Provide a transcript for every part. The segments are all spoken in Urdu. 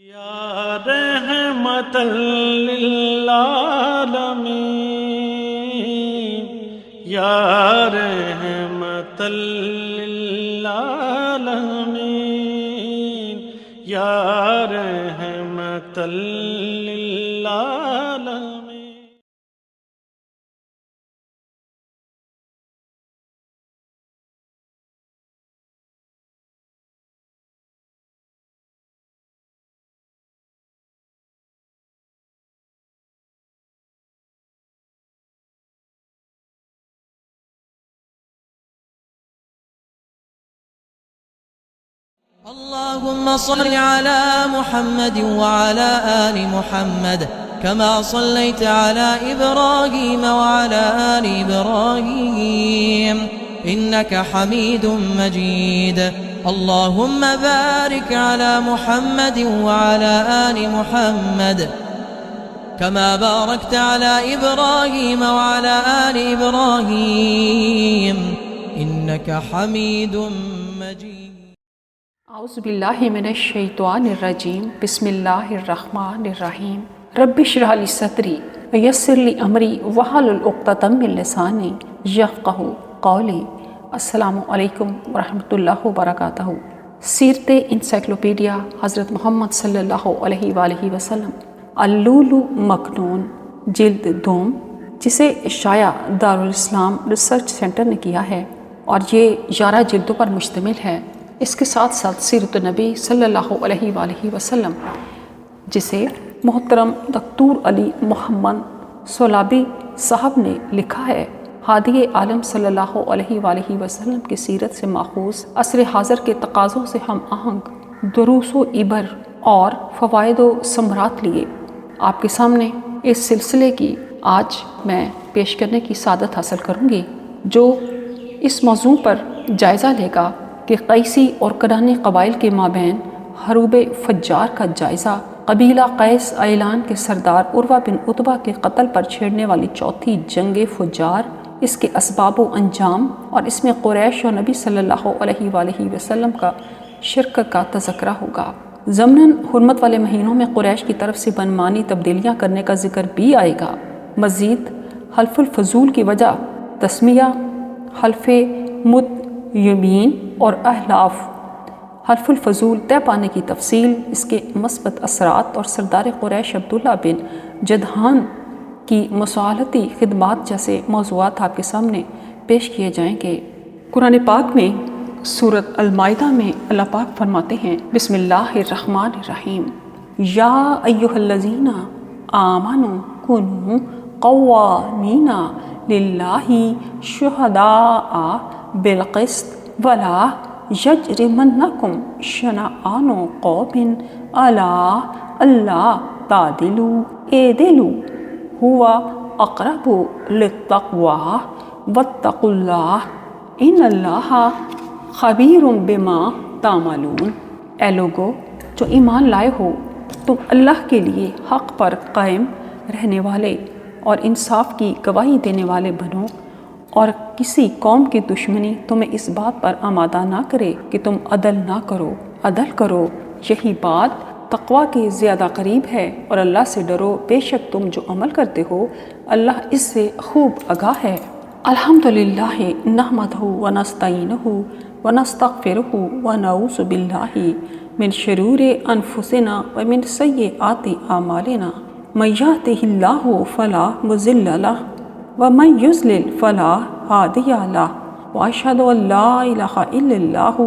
یا رحمت للعالمین یا رحمت للعالمین یا رحمت للعالمین. اللهم صل على محمد وعلى آل محمد كما صليت على إبراهيم وعلى آل إبراهيم إنك حميد مجيد. اللهم بارك على محمد وعلى آل محمد كما باركت على إبراهيم وعلى آل إبراهيم إنك حميد مجيد. اعوذ باللہ من الشیطان الرجیم. بسم اللہ الرحمن الرحیم. رب اشرح لی صدری ویسر لی امری واحلل عقدۃ من لسانی یفقہوا قولی. السلام علیکم ورحمۃ اللہ وبرکاتہ. سیرت انسائکلوپیڈیا حضرت محمد صلی اللہ علیہ وآلہ وسلم اللؤلؤ مکنون جلد دوم، جسے شائع دارالاسلام ریسرچ سینٹر نے کیا ہے اور یہ 11 جلدوں پر مشتمل ہے. اس کے ساتھ ساتھ سیرت النبی صلی اللہ علیہ وآلہ وسلم، جسے محترم دکتور علی محمد سولابی صاحب نے لکھا ہے. ہادی عالم صلی اللہ علیہ وآلہ وسلم کی سیرت سے ماخوذ عصر حاضر کے تقاضوں سے ہم آہنگ دروس و عبر اور فوائد و ثمرات لیے آپ کے سامنے اس سلسلے کی آج میں پیش کرنے کی سعادت حاصل کروں گی، جو اس موضوع پر جائزہ لے گا کہ قیسی اور کنانی قبائل کے مابین حروب فجار کا جائزہ، قبیلہ قیس اعلان کے سردار عروہ بن عتبہ کے قتل پر چھیڑنے والی چوتھی جنگ فجار، اس کے اسباب و انجام، اور اس میں قریش اور نبی صلی اللہ علیہ وآلہ وسلم کا شرکت کا تذکرہ ہوگا. ضمناً حرمت والے مہینوں میں قریش کی طرف سے بنمانی تبدیلیاں کرنے کا ذکر بھی آئے گا. مزید حلف الفضول کی وجہ، تسمیہ، حلف یمین اور احلاف، حلف الفضول طے پانے کی تفصیل، اس کے مثبت اثرات اور سردار قریش عبداللہ بن جدعان کی مصالحتی خدمات جیسے موضوعات آپ کے سامنے پیش کیے جائیں گے. قرآن پاک میں سورۃ المائدہ میں اللہ پاک فرماتے ہیں، بسم اللہ الرحمن الرحیم، یا ایھا الذین آمنوا کنوا قوامین للہ شہداء بالقسط ولا یجرمنکم شنآن قوم علی الا تعدلوا اعدلوا هو اقرب للتقوی واتقوا اللہ ان اللہ خبیر بما تعملون. اے لوگو جو ایمان لائے ہو، تم اللہ کے لیے حق پر قائم رہنے والے اور انصاف کی گواہی دینے والے بنو، اور کسی قوم کی دشمنی تمہیں اس بات پر آمادہ نہ کرے کہ تم عدل نہ کرو. عدل کرو، یہی بات تقوی کے زیادہ قریب ہے، اور اللہ سے ڈرو، بے شک تم جو عمل کرتے ہو اللہ اس سے خوب آگاہ ہے. الحمدللہ نحمدہ ونستعینہ ونستغفرہ ونعوذ باللہ من شرور انفسنا ومن سیئات اعمالنا، من یہدہ اللہ فلا مضل لہ ومن یضلل فلا ہادی لہ، واشہد ان لا الہ الا اللہ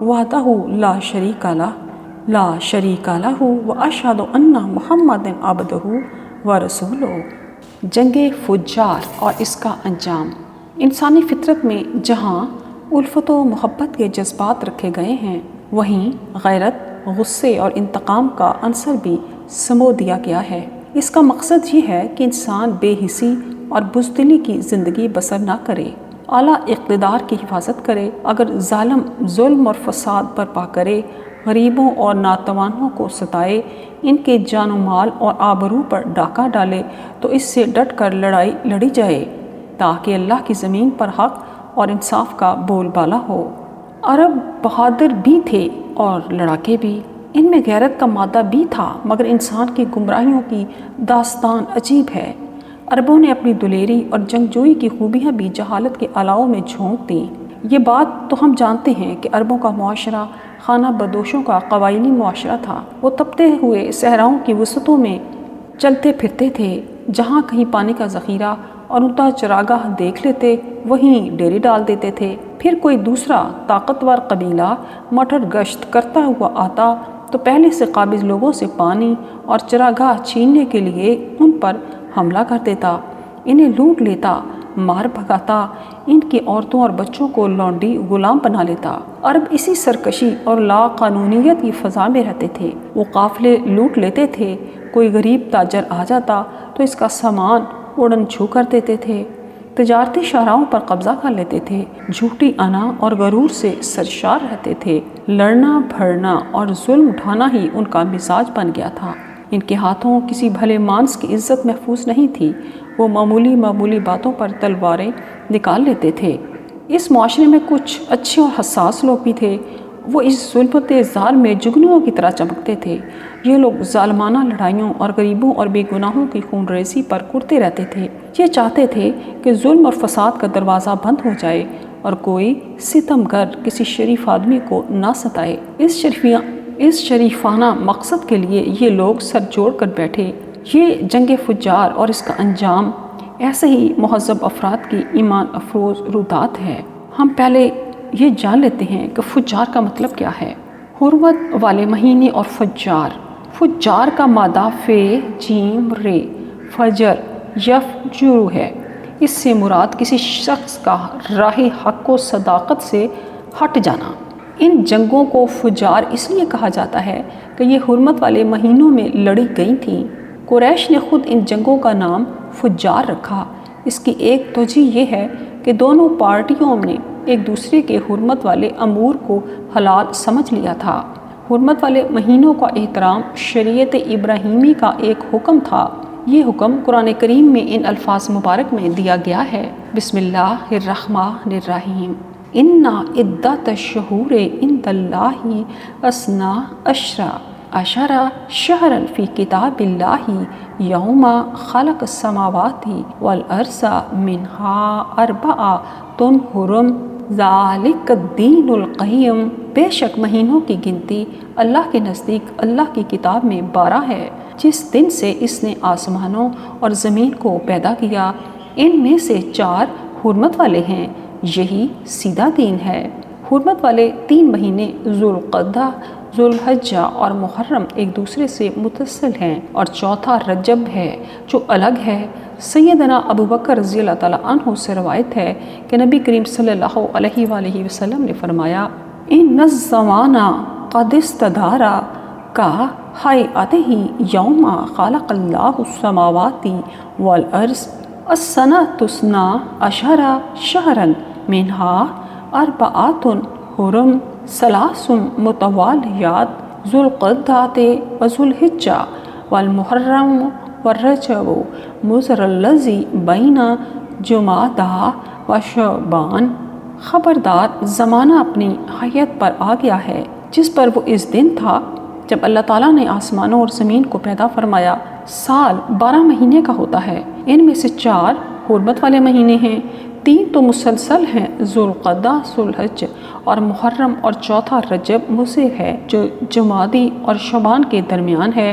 وحدہ لا شریک لہ واشہد ان محمد عبدہ ورسولہ. جنگ فجار اور اس کا انجام. انسانی فطرت میں جہاں الفت و محبت کے جذبات رکھے گئے ہیں، وہیں غیرت، غصے اور انتقام کا عنصر بھی سمو دیا گیا ہے. اس کا مقصد یہ ہے کہ انسان بے حسی اور بزدلی کی زندگی بسر نہ کرے، اعلیٰ اقتدار کی حفاظت کرے. اگر ظالم ظلم اور فساد برپا کرے، غریبوں اور ناتوانوں کو ستائے، ان کے جان و مال اور آبرو پر ڈاکہ ڈالے، تو اس سے ڈٹ کر لڑائی لڑی جائے تاکہ اللہ کی زمین پر حق اور انصاف کا بول بالا ہو. عرب بہادر بھی تھے اور لڑاکے بھی. ان میں غیرت کا مادہ بھی تھا، مگر انسان کی گمراہیوں کی داستان عجیب ہے۔ عربوں نے اپنی دلیری اور جنگجوئی کی خوبیاں بھی جہالت کے الاؤ میں جھونک دیں۔ یہ بات تو ہم جانتے ہیں کہ عربوں کا معاشرہ خانہ بدوشوں کا قبائلی معاشرہ تھا۔ وہ تپتے ہوئے صحراؤں کی وسطوں میں چلتے پھرتے تھے، جہاں کہیں پانی کا ذخیرہ اور اونتا چراگاہ دیکھ لیتے وہیں ڈیرے ڈال دیتے تھے۔ پھر کوئی دوسرا طاقتور قبیلہ مٹر گشت کرتا ہوا آتا تو پہلے سے قابض لوگوں سے پانی اور چراگاہ چھیننے کے لیے ان پر حملہ کر دیتا، انہیں لوٹ لیتا، مار بھگاتا، ان کی عورتوں اور بچوں کو لونڈی غلام بنا لیتا۔ عرب اسی سرکشی اور لا قانونیت کی فضا میں رہتے تھے۔ وہ قافلے لوٹ لیتے تھے، کوئی غریب تاجر آ جاتا تو اس کا سامان اڑن چھو کر دیتے تھے، تجارتی شاہراہوں پر قبضہ کر لیتے تھے، جھوٹی انا اور غرور سے سرشار رہتے تھے۔ لڑنا بھڑنا اور ظلم اٹھانا ہی ان کا مزاج بن گیا تھا۔ ان کے ہاتھوں کسی بھلے مانس کی عزت محفوظ نہیں تھی، وہ معمولی باتوں پر تلواریں نکال لیتے تھے۔ اس معاشرے میں کچھ اچھے اور حساس لوگ بھی تھے، وہ اس ظلمت ظالم میں جگنوں کی طرح چمکتے تھے۔ یہ لوگ ظالمانہ لڑائیوں اور غریبوں اور بے گناہوں کی خون ریزی پر کرتے رہتے تھے۔ یہ چاہتے تھے کہ ظلم اور فساد کا دروازہ بند ہو جائے اور کوئی ستم گر کسی شریف آدمی کو نہ ستائے۔ اس شریفانہ مقصد کے لیے یہ لوگ سر جوڑ کر بیٹھے۔ یہ جنگ فجار اور اس کا انجام ایسے ہی مہذب افراد کی ایمان افروز رودات ہے۔ ہم پہلے یہ جان لیتے ہیں کہ فجار کا مطلب کیا ہے۔ حرمت والے مہینے اور فجار کا مادہ فے جیم رے فجر یفجرو ہے۔ اس سے مراد کسی شخص کا راہ حق و صداقت سے ہٹ جانا۔ ان جنگوں کو فجار اس لیے کہا جاتا ہے کہ یہ حرمت والے مہینوں میں لڑی گئی تھیں۔ قریش نے خود ان جنگوں کا نام فجار رکھا۔ اس کی ایک توجہ یہ ہے کہ دونوں پارٹیوں نے ایک دوسرے کے حرمت والے امور کو حلال سمجھ لیا تھا۔ حرمت والے مہینوں کا احترام شریعت ابراہیمی کا ایک حکم تھا۔ یہ حکم قرآن کریم میں ان الفاظ مبارک میں دیا گیا ہے، بسم اللہ الرحمن الرحیم، اِنَّ عِدَّةَ الشُّهُورِ عِندَ اللَّهِ اثْنَا عَشَرَ شَهْرًا فِي كِتَابِ اللَّهِ يَوْمَ خَلَقَ السَّمَاوَاتِ وَالْأَرْضَ مِنْهَا أَرْبَعَةٌ حُرُمٌ ذَلِكَ الدِّینُ الْقَیِّمُ۔ بے شک مہینوں کی گنتی اللہ کے نزدیک اللہ کی کتاب میں 12 ہے، جس دن سے اس نے آسمانوں اور زمین کو پیدا کیا، ان میں سے 4 حرمت والے ہیں، یہی سیدھا دین ہے۔ حرمت والے 3 مہینے ذوالقعدہ، ذوالحجہ اور محرم ایک دوسرے سے متصل ہیں، اور چوتھا رجب ہے جو الگ ہے۔ سیدنا ابو بکر رضی اللہ تعالیٰ عنہ سے روایت ہے کہ نبی کریم صلی اللہ علیہ وآلہ وسلم نے فرمایا، ان الزمان قد استدار كهيئته يوم خلق الله السماوات والأرض السنة 12 شهرا منها 4 حرم 3 متواليات ذو القعدة وذو الحجة والمحرم والرجب مضر الذي بين جمادى وشعبان۔ خبردار، زمانہ اپنی حیت پر آ گیا ہے جس پر وہ اس دن تھا جب اللہ تعالیٰ نے آسمانوں اور زمین کو پیدا فرمایا۔ سال 12 مہینے کا ہوتا ہے، ان میں سے 4 حرمت والے مہینے ہیں، 3 تو مسلسل ہیں، ذوالقعدہ، ذوالحج اور محرم، اور چوتھا رجب مضر ہے جو جمادی اور شعبان کے درمیان ہے۔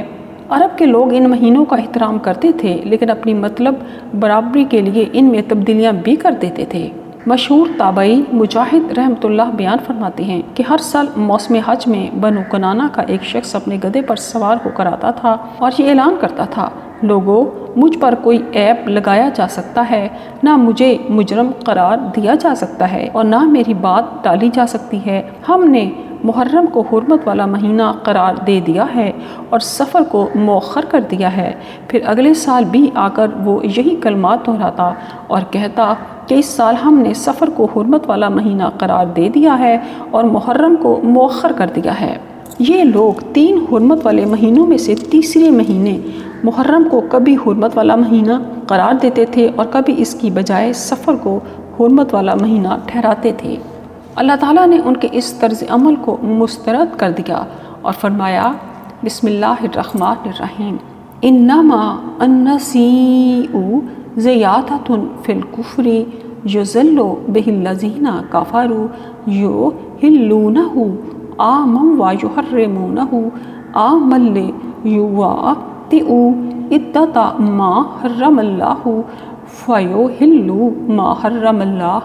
عرب کے لوگ ان مہینوں کا احترام کرتے تھے، لیکن اپنی مطلب برابری کے لیے ان میں تبدیلیاں بھی کر دیتے تھے۔ مشہور تابعی مجاہد رحمۃ اللہ بیان فرماتے ہیں کہ ہر سال موسم حج میں بنو کنانہ کا ایک شخص اپنے گدھے پر سوار ہو کر آتا تھا اور یہ اعلان کرتا تھا، لوگوں، مجھ پر کوئی عیب لگایا جا سکتا ہے، نہ مجھے مجرم قرار دیا جا سکتا ہے اور نہ میری بات ٹالی جا سکتی ہے۔ ہم نے محرم کو حرمت والا مہینہ قرار دے دیا ہے اور سفر کو مؤخر کر دیا ہے۔ پھر اگلے سال بھی آ کر وہ یہی کلمات دہراتا اور کہتا کہ اس سال ہم نے سفر کو حرمت والا مہینہ قرار دے دیا ہے اور محرم کو مؤخر کر دیا ہے۔ یہ لوگ 3 حرمت والے مہینوں میں سے تیسرے مہینے محرم کو کبھی حرمت والا مہینہ قرار دیتے تھے اور کبھی اس کی بجائے سفر کو حرمت والا مہینہ ٹھہراتے تھے۔ اللہ تعالیٰ نے ان کے اس طرز عمل کو مسترد کر دیا اور فرمایا بسم اللہ الرحمن الرحیم انما النسیء زیادۃ فی الکفر یضل بہ الذین کفروا یحلونہ عاما ویحرمونہ عاما لیواطئوا عدۃ ما حرم اللہ فیحلوا ما حرم اللہ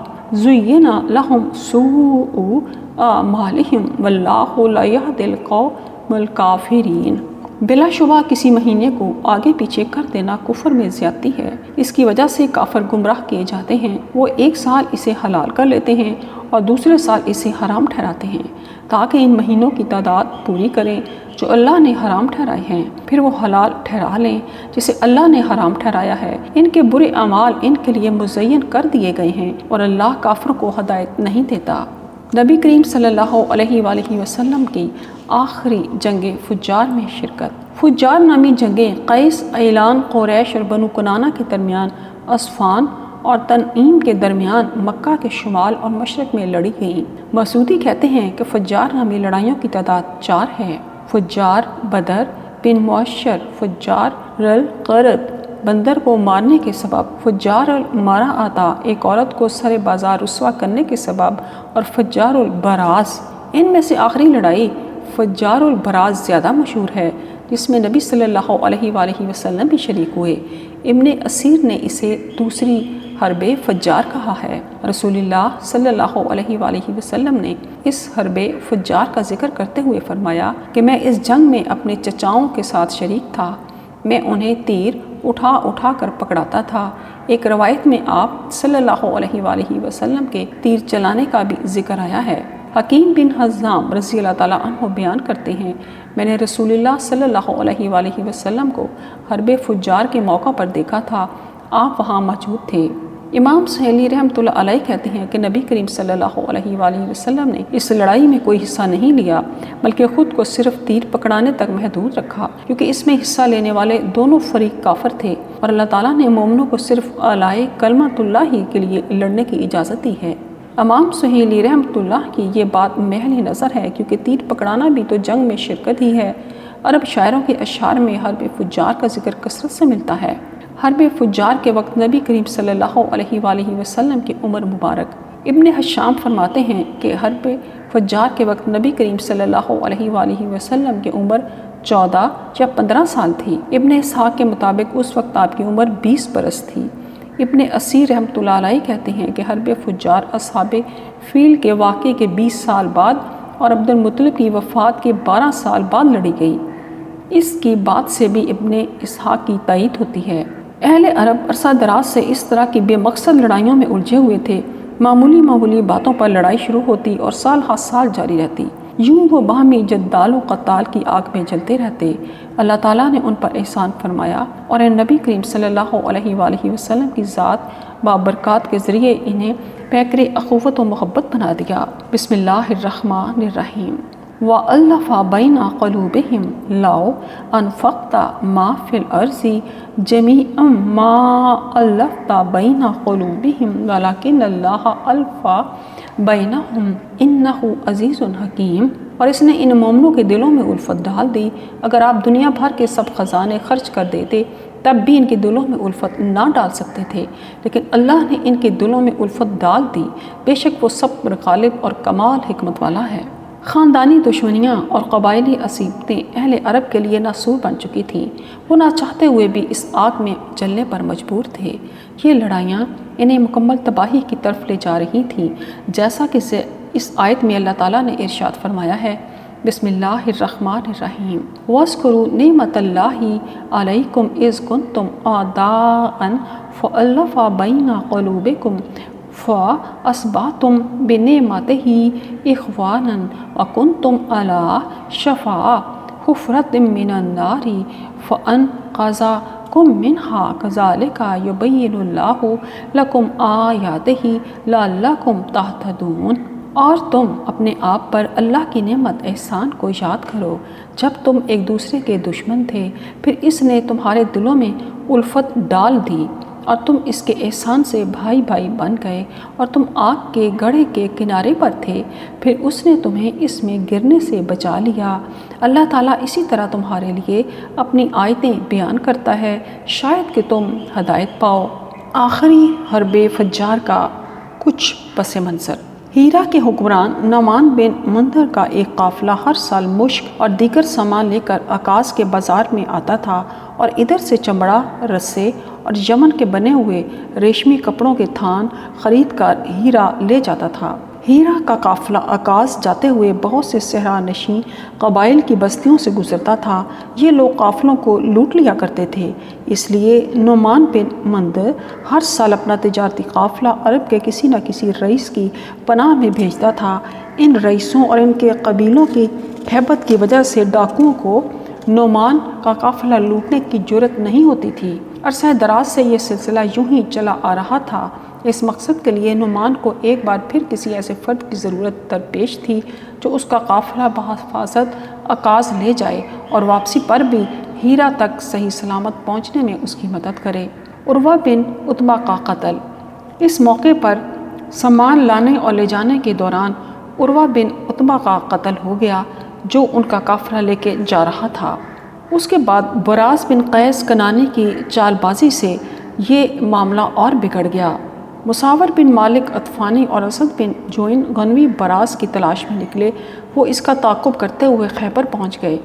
زین لہم سوء اعمالہم واللہ لا یہدی القوم الکافرین۔ بلا شبہ کسی مہینے کو آگے پیچھے کر دینا کفر میں زیادتی ہے۔ اس کی وجہ سے کافر گمراہ کیے جاتے ہیں۔ وہ ایک سال اسے حلال کر لیتے ہیں اور دوسرے سال اسے حرام ٹھہراتے ہیں تاکہ ان مہینوں کی تعداد پوری کریں جو اللہ نے حرام ٹھہرائے ہیں، پھر وہ حلال ٹھہرا لیں جسے اللہ نے حرام ٹھہرایا ہے۔ ان کے برے اعمال ان کے لیے مزین کر دیے گئے ہیں اور اللہ کافر کو ہدایت نہیں دیتا۔ نبی کریم صلی اللہ علیہ وآلہ وسلم کی آخری جنگ فجار میں شرکت۔ فجار نامی جنگیں قیس، اعلان، قریش اور بنو کنانہ کے درمیان، اصفان اور تنعیم کے درمیان مکہ کے شمال اور مشرق میں لڑی گئیں۔ مسعودی کہتے ہیں کہ فجار نامی لڑائیوں کی تعداد 4 ہے۔ فجار بدر بن معشر، فجار القرد بندر کو مارنے کے سبب، فجار المراعہ ایک عورت کو سر بازار رسوا کرنے کے سبب، اور فجار البراز۔ ان میں سے آخری لڑائی فجار البراز زیادہ مشہور ہے جس میں نبی صلی اللہ علیہ وآلہ وسلم بھی شریک ہوئے۔ ابن اسیر نے اسے دوسری حرب فجار کہا ہے۔ رسول اللہ صلی اللہ علیہ وآلہ وسلم نے اس حرب فجار کا ذکر کرتے ہوئے فرمایا کہ میں اس جنگ میں اپنے چچاؤں کے ساتھ شریک تھا، میں انہیں تیر اٹھا اٹھا کر پکڑاتا تھا۔ ایک روایت میں آپ صلی اللہ علیہ وآلہ وسلم کے تیر چلانے کا بھی ذکر آیا ہے۔ حکیم بن حزام رضی اللہ تعالیٰ عنہ بیان کرتے ہیں میں نے رسول اللہ صلی اللہ علیہ وآلہ وسلم کو حرب فجار کے موقع پر دیکھا تھا، آپ وہاں موجود تھے۔ امام سہیلی رحمۃ اللہ علیہ کہتے ہیں کہ نبی کریم صلی اللہ علیہ وآلہ وسلم نے اس لڑائی میں کوئی حصہ نہیں لیا بلکہ خود کو صرف تیر پکڑانے تک محدود رکھا، کیونکہ اس میں حصہ لینے والے دونوں فریق کافر تھے اور اللہ تعالیٰ نے مومنوں کو صرف اعلاء کلمۃ اللہ ہی کے لیے لڑنے کی اجازت دی ہے۔ امام سہیلی رحمۃ اللہ کی یہ بات محل نظر ہے کیونکہ تیر پکڑانا بھی تو جنگ میں شرکت ہی ہے۔ عرب شاعروں کے اشعار میں حرب فجار کا ذکر کثرت سے ملتا ہے۔ حرب فجار کے وقت نبی کریم صلی اللہ علیہ وآلہ وسلم کی عمر مبارک۔ ابن حشام فرماتے ہیں کہ حرب فجار کے وقت نبی کریم صلی اللہ علیہ وآلہ وسلم کی عمر 14 یا 15 سال تھی۔ ابن اسحاق کے مطابق اس وقت آپ کی عمر 20 برس تھی۔ ابن اسیر رحمۃ اللہ علیہ کہتے ہیں کہ حرب فجار اصحاب فیل کے واقعے کے 20 سال بعد اور عبد المطلب کی وفات کے 12 سال بعد لڑی گئی۔ اس کی بات سے بھی ابن اسحاق کی تائید ہوتی ہے۔ اہل عرب عرصہ دراز سے اس طرح کی بے مقصد لڑائیوں میں الجھے ہوئے تھے۔ معمولی باتوں پر لڑائی شروع ہوتی اور سال ہر سال جاری رہتی، یوں وہ باہمی جدال و قتال کی آگ میں جلتے رہتے۔ اللہ تعالیٰ نے ان پر احسان فرمایا اور نبی کریم صلی اللہ علیہ وآلہ وسلم کی ذات بابرکات کے ذریعے انہیں پیکر اخوت و محبت بنا دیا۔ بسم اللہ الرحمن الرحیم وَأَلَّفَ بَيْنَ قُلُوبِهِمْ لَوْ أَنفَقْتَ مَا فِي الْأَرْضِ جَمِيعًا مَا أَلَّفْتَ بَيْنَ قُلُوبِهِمْ وَلَكِنَّ اللَّهَ أَلَّفَ بَيْنَهُمْ إِنَّهُ عَزِيزٌ حَكِيمٌ۔ اور اس نے ان مومنوں کے دلوں میں الفت ڈال دی، اگر آپ دنیا بھر کے سب خزانے خرچ کر دیتے تب بھی ان کے دلوں میں الفت نہ ڈال سکتے تھے، لیکن اللہ نے ان کے دلوں میں الفت ڈال دی، بے شک وہ سب پر غالب اور کمال حکمت والا ہے۔ خاندانی دشمنیاں اور قبائلی عصبتیں اہل عرب کے لیے ناسور بن چکی تھیں، وہ نہ چاہتے ہوئے بھی اس آگ میں جلنے پر مجبور تھے۔ یہ لڑائیاں انہیں مکمل تباہی کی طرف لے جا رہی تھیں، جیسا کہ اس آیت میں اللہ تعالیٰ نے ارشاد فرمایا ہے، بسم اللہ الرحمن الرحیم وَاذْكُرُوا نِعْمَتَ اللَّهِ عَلَيْكُمْ إِذْ كُنْتُمْ أَعْدَاءً فَأَلَّفَ بَيْنَ قُلُوبِكُمْ فَأَصْبَحْتُمْ بِنِعْمَتِهِ إِخْوَانًا وَكُنْتُمْ عَلَى شَفَا حُفْرَةٍ مِّنَ النَّارِ فَأَنْقَذَكُم مِّنْهَا كَذَلِكَ يُبَيِّنُ اللَّهُ لَكُمْ آيَاتِهِ لَعَلَّكُمْ تَهْتَدُونَ۔ اور تم اپنے آپ پر اللہ کی نعمت احسان کو یاد کرو جب تم ایک دوسرے کے دشمن تھے، پھر اس نے تمہارے دلوں میں الفت ڈال دی اور تم اس کے احسان سے بھائی بھائی بن گئے اور تم آگ کے گڑھے کے کنارے پر تھے، پھر اس نے تمہیں اس میں گرنے سے بچا لیا۔ اللہ تعالیٰ اسی طرح تمہارے لیے اپنی آیتیں بیان کرتا ہے، شاید کہ تم ہدایت پاؤ۔ آخری حرب فجار کا کچھ پس منظر۔ ہیرا کے حکمران نعمان بن منذر کا ایک قافلہ ہر سال مشک اور دیگر سامان لے کر عکاظ کے بازار میں آتا تھا اور ادھر سے چمڑا، رسے اور یمن کے بنے ہوئے ریشمی کپڑوں کے تھان خرید کر ہیرا لے جاتا تھا۔ ہیرا کا قافلہ عکاظ جاتے ہوئے بہت سے صحرا نشین قبائل کی بستیوں سے گزرتا تھا۔ یہ لوگ قافلوں کو لوٹ لیا کرتے تھے، اس لیے نعمان بن منذر ہر سال اپنا تجارتی قافلہ عرب کے کسی نہ کسی رئیس کی پناہ میں بھیجتا تھا۔ ان رئیسوں اور ان کے قبیلوں کی ہیبت کی وجہ سے ڈاکوؤں کو نعمان کا قافلہ لوٹنے کی جرأت نہیں ہوتی تھی۔ عرصہ دراز سے یہ سلسلہ یوں ہی چلا آ رہا تھا۔ اس مقصد کے لیے نعمان کو ایک بار پھر کسی ایسے فرد کی ضرورت درپیش تھی جو اس کا قافلہ بحفاظت عکاظ لے جائے اور واپسی پر بھی ہیرا تک صحیح سلامت پہنچنے میں اس کی مدد کرے۔ عروہ بن عتبہ کا قتل۔ اس موقع پر سامان لانے اور لے جانے کے دوران عروہ بن عتبہ کا قتل ہو گیا جو ان کا قافلہ لے کے جا رہا تھا۔ اس کے بعد براز بن قیس کنانی کی چال بازی سے یہ معاملہ اور بگڑ گیا۔ مساور بن مالک عطفانی اور اسد بن جوئن غنوی براز کی تلاش میں نکلے۔ وہ اس کا تعاقب کرتے ہوئے خیبر پہنچ گئے،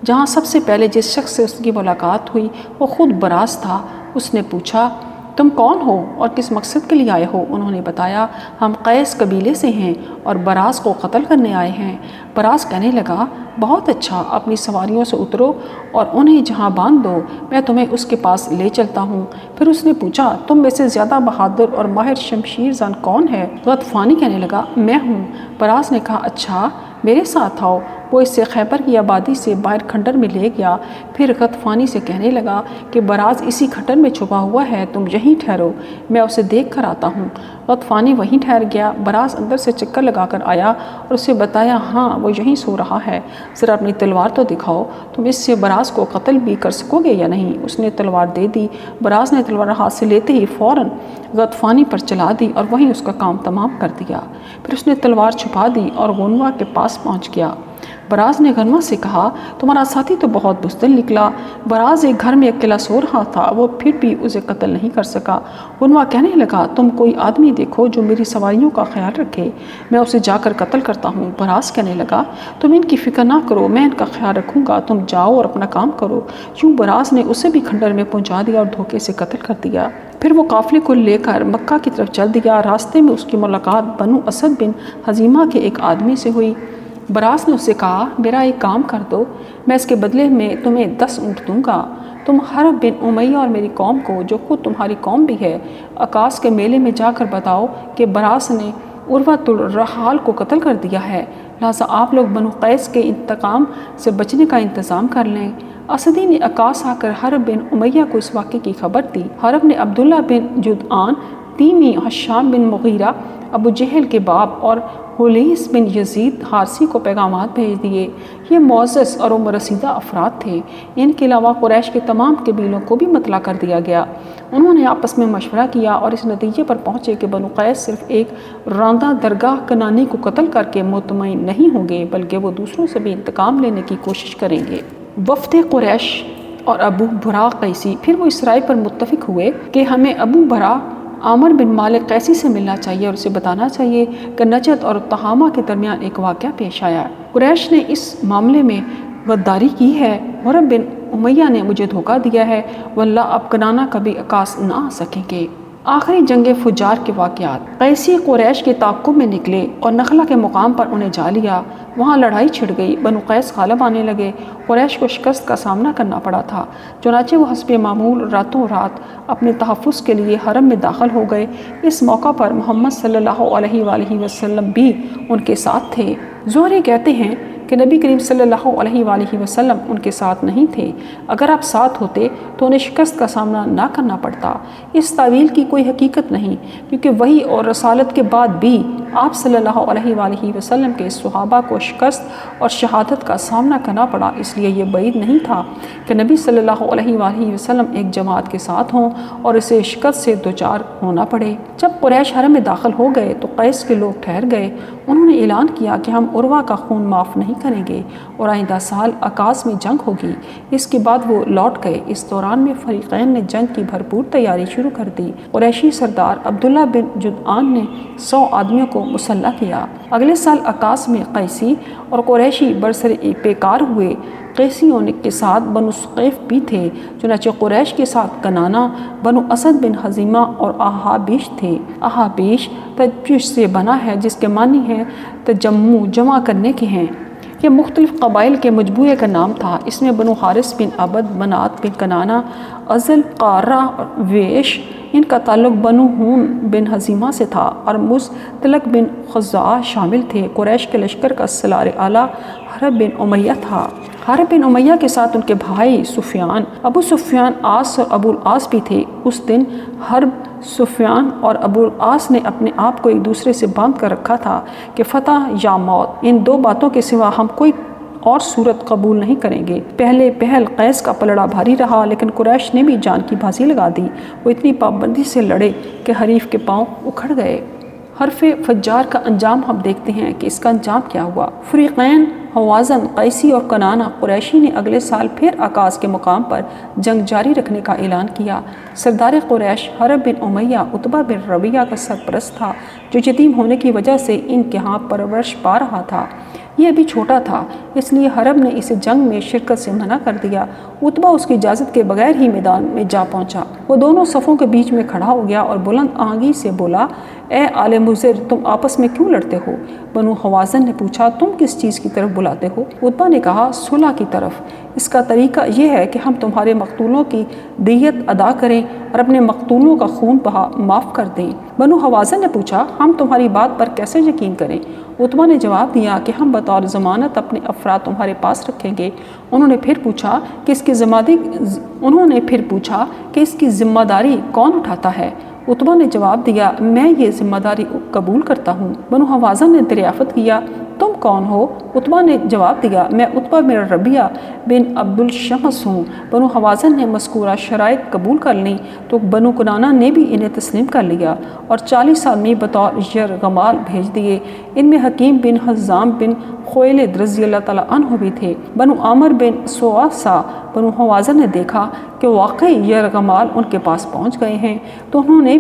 جہاں سب سے پہلے جس شخص سے اس کی ملاقات ہوئی وہ خود براز تھا۔ اس نے پوچھا، تم کون ہو اور کس مقصد کے لیے آئے ہو؟ انہوں نے بتایا، ہم قیس قبیلے سے ہیں اور براز کو قتل کرنے آئے ہیں۔ براز کہنے لگا، بہت اچھا، اپنی سواریوں سے اترو اور انہیں جہاں باندھ دو، میں تمہیں اس کے پاس لے چلتا ہوں۔ پھر اس نے پوچھا، تم میں سے زیادہ بہادر اور ماہر شمشیر زن کون ہے؟ غطفانی کہنے لگا، میں ہوں۔ براز نے کہا، اچھا، میرے ساتھ آؤ۔ وہ اسے خیبر کی آبادی سے باہر کھنڈر میں لے گیا۔ پھر غطفانی سے کہنے لگا کہ براز اسی کھنڈر میں چھپا ہوا ہے، تم یہیں ٹھہرو، میں اسے دیکھ کر آتا ہوں۔ غطفانی وہیں ٹھہر گیا۔ براز اندر سے چکر لگا کر آیا اور اسے بتایا، ہاں وہ یہیں سو رہا ہے، ذرا اپنی تلوار تو دکھاؤ، تم اس سے براز کو قتل بھی کر سکو گے یا نہیں؟ اس نے تلوار دے دی۔ براز نے تلوار ہاتھ سے لیتے ہی فوراً غطفانی پر چلا دی اور وہیں اس کا کام تمام کر دیا۔ پھر اس نے تلوار چھپا دی اور غنوہ کے پاس پہنچ گیا۔ براز نے غنوہ سے کہا، تمہارا ساتھی تو بہت بزدل نکلا۔ براز ایک گھر میں اکیلا سو رہا تھا، وہ پھر بھی اسے قتل نہیں کر سکا۔ غنوہ کہنے لگا، تم کوئی آدمی دیکھو جو میری سواریوں کا خیال رکھے، میں اسے جا کر قتل کرتا ہوں۔ براز کہنے لگا، تم ان کی فکر نہ کرو، میں ان کا خیال رکھوں گا، تم جاؤ اور اپنا کام کرو۔ یوں براز نے اسے بھی کھنڈر میں پہنچا دیا اور دھوکے سے قتل کر دیا۔ پھر وہ قافلے کو لے کر مکہ کی طرف چل دیا۔ راستے میں اس کی ملاقات بنو اسد بن حزیمہ کے ایک آدمی سے ہوئی۔ براز نے اس سے کہا، میرا ایک کام کر دو، میں اس کے بدلے میں تمہیں 10 اونٹ دوں گا۔ تم حرب بن امیہ اور میری قوم کو، جو خود تمہاری قوم بھی ہے، عکاظ کے میلے میں جا کر بتاؤ کہ براز نے عروۃ الرحال کو قتل کر دیا ہے، لہٰذا آپ لوگ بنو قیس کے انتقام سے بچنے کا انتظام کر لیں۔ اسدی نے عکاظ آ کر حرب بن امیہ کو اس واقعے کی خبر دی۔ حرب نے عبداللہ بن جدعان تیمی، حشام بن مغیرہ، ابو جہل کے باپ اور حلیس بن یزید حارثی کو پیغامات بھیج دیے۔ یہ معزز اور عمر رسیدہ افراد تھے۔ ان کے علاوہ قریش کے تمام قبیلوں کو بھی مطلع کر دیا گیا۔ انہوں نے آپس میں مشورہ کیا اور اس نتیجے پر پہنچے کہ بنو قیس صرف ایک راندہ درگاہ کنانی کو قتل کر کے مطمئن نہیں ہوں گے، بلکہ وہ دوسروں سے بھی انتقام لینے کی کوشش کریں گے۔ وفد قریش اور ابو برا قیسی پھر وہ اس رائے پر متفق ہوئے کہ ہمیں ابو برا عامر بن مالک قیسی سے ملنا چاہیے اور اسے بتانا چاہیے کہ نجد اور تہامہ کے درمیان ایک واقعہ پیش آیا۔ قریش نے اس معاملے میں غداری کی ہے، حرب بن امیہ نے مجھے دھوکہ دیا ہے، واللہ اب کنانہ کبھی عکاظ نہ آ سکیں گے۔ آخری جنگ فجار کے واقعات۔ قیسی قریش کے تعاقب میں نکلے اور نخلا کے مقام پر انہیں جا لیا۔ وہاں لڑائی چھڑ گئی، بنو قیس غالب آنے لگے۔ قریش کو شکست کا سامنا کرنا پڑا تھا، چنانچہ وہ حسب معمول راتوں رات اپنے تحفظ کے لیے حرم میں داخل ہو گئے۔ اس موقع پر محمد صلی اللہ علیہ وآلہ وسلم بھی ان کے ساتھ تھے۔ زہری کہتے ہیں کہ نبی کریم صلی اللہ علیہ وآلہ وسلم ان کے ساتھ نہیں تھے۔ اگر آپ ساتھ ہوتے تو انہیں شکست کا سامنا نہ کرنا پڑتا۔ اس تعویل کی کوئی حقیقت نہیں، کیونکہ وحی اور رسالت کے بعد بھی آپ صلی اللہ علیہ وآلہ وسلم کے صحابہ کو شکست اور شہادت کا سامنا کرنا پڑا، اس لیے یہ بعید نہیں تھا کہ نبی صلی اللہ علیہ وآلہ وسلم ایک جماعت کے ساتھ ہوں اور اسے شکست سے دوچار ہونا پڑے۔ جب قریش حرم میں داخل ہو گئے تو قیس کے لوگ ٹھہر گئے۔ انہوں نے اعلان کیا کہ ہم عروہ کا خون معاف نہیں کریں گے اور آئندہ سال عکاظ میں جنگ ہوگی۔ اس کے بعد وہ لوٹ گئے۔ اس دوران میں فریقین نے جنگ کی بھرپور تیاری شروع کر دی۔ قریشی سردار عبداللہ بن جدعان نے 100 آدمیوں کو مسلح کیا۔ اگلے سال عکاظ میں قیسی اور قریشی برسر پیکار ہوئے۔ قیسیوں کے ساتھ بنو ثقیف بھی تھے، چنانچہ قریش کے ساتھ کنانہ، بنو اسد بن حزیمہ اور احابیش تھے۔ احابیش تجبیش سے بنا ہے جس کے معنی ہے تجمع، جمع کرنے کے ہیں۔ یہ مختلف قبائل کے مجموعے کا نام تھا۔ اس میں بنو حارث بن عبد منات بن کنانہ، ازل، قارہ اور ویش، ان کا تعلق بنو ہون بن حزیمہ سے تھا، اور مستلق بن خزاعہ شامل تھے۔ قریش کے لشکر کا سالار اعلیٰ حرب بن امیہ تھا۔ حرب بن امیہ کے ساتھ ان کے بھائی سفیان، ابو سفیان، عاص اور ابو العاص بھی تھے۔ اس دن حرب، سفیان اور ابو العاص نے اپنے آپ کو ایک دوسرے سے باندھ کر رکھا تھا کہ فتح یا موت، ان دو باتوں کے سوا ہم کوئی اور صورت قبول نہیں کریں گے۔ پہل قیس کا پلڑا بھاری رہا، لیکن قریش نے بھی جان کی بازی لگا دی۔ وہ اتنی پابندی سے لڑے کہ حریف کے پاؤں اکھڑ گئے۔ حرف فجار کا انجام ہم دیکھتے ہیں کہ اس کا انجام کیا ہوا۔ فریقین حوازن، قیسی اور کنانہ قریشی نے اگلے سال پھر عکاظ کے مقام پر جنگ جاری رکھنے کا اعلان کیا۔ سردار قریش حرب بن امیہ عتبہ بن ربیعہ کا سرپرست تھا، جو یتیم ہونے کی وجہ سے ان کے ہاں پرورش پا رہا تھا۔ یہ ابھی چھوٹا تھا، اس لیے حرب نے اسے جنگ میں شرکت سے منع کر دیا۔ عتبہ اس کی اجازت کے بغیر ہی میدان میں جا پہنچا۔ وہ دونوں صفوں کے بیچ میں کھڑا ہو گیا اور بلند آہنگی سے بولا، اے آل مضر، تم آپس میں کیوں لڑتے ہو؟ بنو حوازن نے پوچھا، تم کس چیز کی طرف بلاتے ہو؟ عتبہ نے کہا، صلح کی طرف۔ اس کا طریقہ یہ ہے کہ ہم تمہارے مقتولوں کی دیت ادا کریں اور اپنے مقتولوں کا خون معاف کر دیں۔ بنو حوازن نے پوچھا، ہم تمہاری بات پر کیسے یقین کریں؟ عتبہ نے جواب دیا کہ ہم بطور ضمانت اپنے افراد تمہارے پاس رکھیں گے۔ انہوں نے پھر پوچھا کہ اس کی ذمہ داری کون اٹھاتا ہے؟ عتبہ نے جواب دیا، میں یہ ذمہ داری قبول کرتا ہوں۔ بنو حوازن نے دریافت کیا، تم کون ہو؟ عتبہ نے جواب دیا، میں عتبہ بن ربیعہ بن عبد الشمس ہوں۔ بنو حوازن نے مذکورہ شرائط قبول کر لیں تو بنو کنانہ نے بھی انہیں تسلیم کر لیا اور 40 آدمی بطور یرغمال بھیج دیے۔ ان میں حکیم بن حزام بن خویلد رضی اللہ تعالیٰ عنہ بھی تھے۔ بنو عامر بن سواسا، بنو حوازن نے دیکھا کہ واقعی یرغمال ان کے پاس پہنچ گئے ہیں تو انہوں نے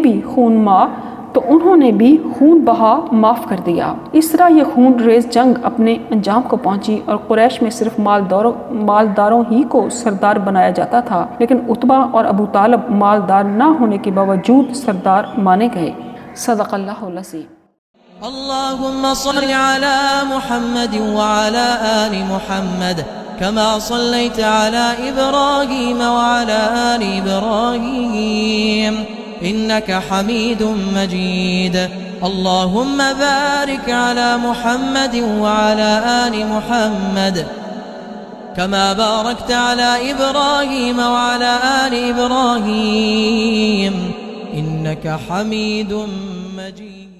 بھی خون بہا معاف کر دیا۔ اس طرح یہ خون ریز جنگ اپنے انجام کو پہنچی اور قریش میں صرف مالداروں ہی کو سردار بنایا جاتا تھا، لیکن عتبہ اور ابو طالب مالدار نہ ہونے کے باوجود سردار مانے گئے۔ صدق اللہ العظیم۔ اللهم صل على محمد وعلى آل محمد كما صليت على إبراهيم وعلى آل إبراهيم إنك حميد مجيد اللهم بارك على محمد وعلى آل محمد كما باركت على إبراهيم وعلى آل إبراهيم إنك حميد مجيد.